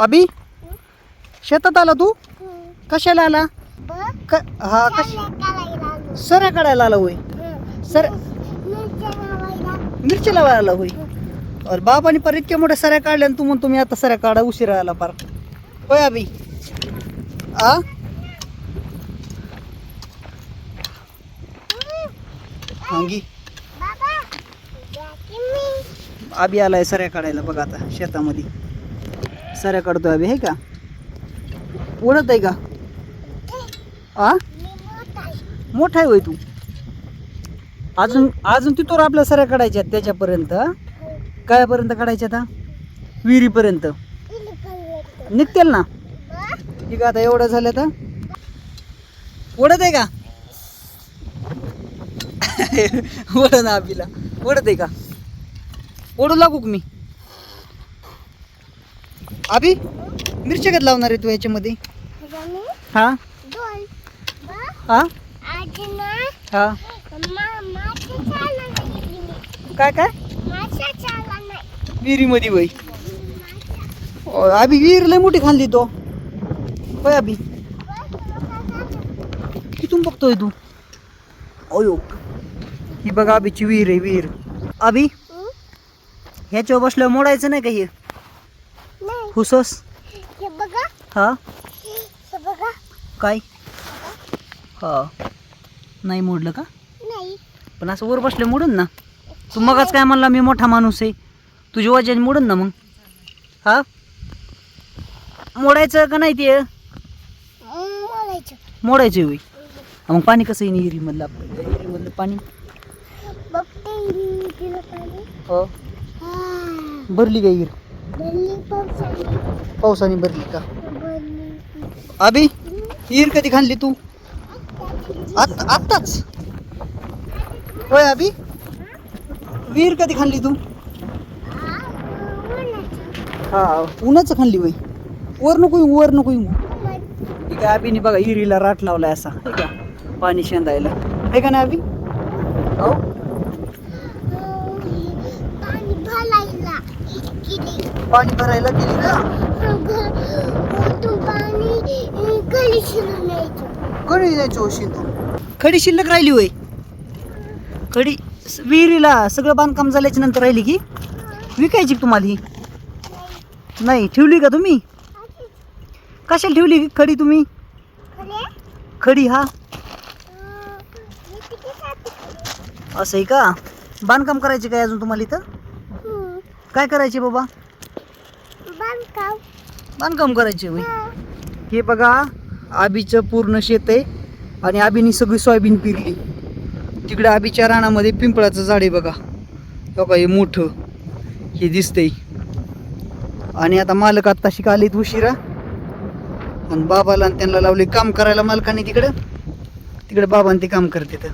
अभि शेतात आला तू? कशाला आला? हा सऱ्या काढायला आला होय? मिरची लावायला आला होय? अरे बाबाने पर इतक्या मोठ्या सऱ्या काढल्या आणि तू म्हणतो मी आता सऱ्या काढा उशिरा आला पार. होय अभि? आ हांगी अभि आलाय सऱ्या काढायला बघा आता शेतामध्ये. सऱ्या काढतोय अभि, आहे का? ओढत आहे का? आ मोठा आहे होय तू? अजून अजून तिथवर आपल्या सऱ्या काढायच्या त्याच्यापर्यंत. कायपर्यंत काढायच्या आता? विहिरीपर्यंत निघतील ना? ठीक आहे आता एवढं झालं तर ओढत आहे का? ओढ ना अभिला. ओढत आहे का? ओढू लागू मी? अभि मिरच्या कधी लावणार आहे तू याच्यामध्ये? हा हा हा काय काय विहिरीमध्ये वय? अभि विहीर लय मोठी खाल्ली तो. होय अभि? किथून बघतोय तू? अयो ही बघा अभिची विहीर आहे विहीर. अभि ह्याच्यावर बसल्यावर मोडायचं नाही का हे हुसस? हा काय? हा नाही मोडलं का? पण असं वर बसलं मोडून ना. तू मगच काय म्हणला मी मोठा माणूस आहे, तुझी वजन मोडून ना मग. हा मोडायचं का नाही ते? मोडायचं होय. मग पाणी कसं येईल विहिरीमधलं? आपलं विहिरीमधलं पाणी हो भरली का विहीर? पावसाने भरली का? अभि विहीर कधी खाल्ली तू? आत्ताच? होय अभि? विहीर कधी खाल्ली तू? हा उन्हाचं खाल्ली होय? वर नको येऊ, वर नको येऊ. ठीक आहे अभिने बघा विहिरीला राट लावलाय असा, आहे का? पाणी शेंदायला, आहे का नाही अभि? हो पाणी भरायला गेली का? कधी न्यायची होशील तू? खडी शिल्लक राहिली होय? खडी विहिरीला सगळं बांधकाम झाल्याच्या नंतर राहिली की विकायची तुम्हाला ही? नाही ठेवली का तुम्ही? कशाला ठेवली खडी तुम्ही? खडी हा असं आहे का? बांधकाम करायचे काय अजून तुम्हाला इथं? काय करायचे बाबा? बांधकाम करायचे होय? हे बघा आबीचं पूर्ण शेत आहे आणि आबीनी सगळी सोयाबीन पिरली. तिकडे आबीच्या रानामध्ये पिंपळाचं झाड आहे बघा. बघा हे मोठं हे दिसतंय. आणि आता मालक आत्ताशी का आलेत उशिरा आणि बाबाला आणि त्यांना लावले काम करायला मालकाने. तिकडे बाबांनी ते काम करते तर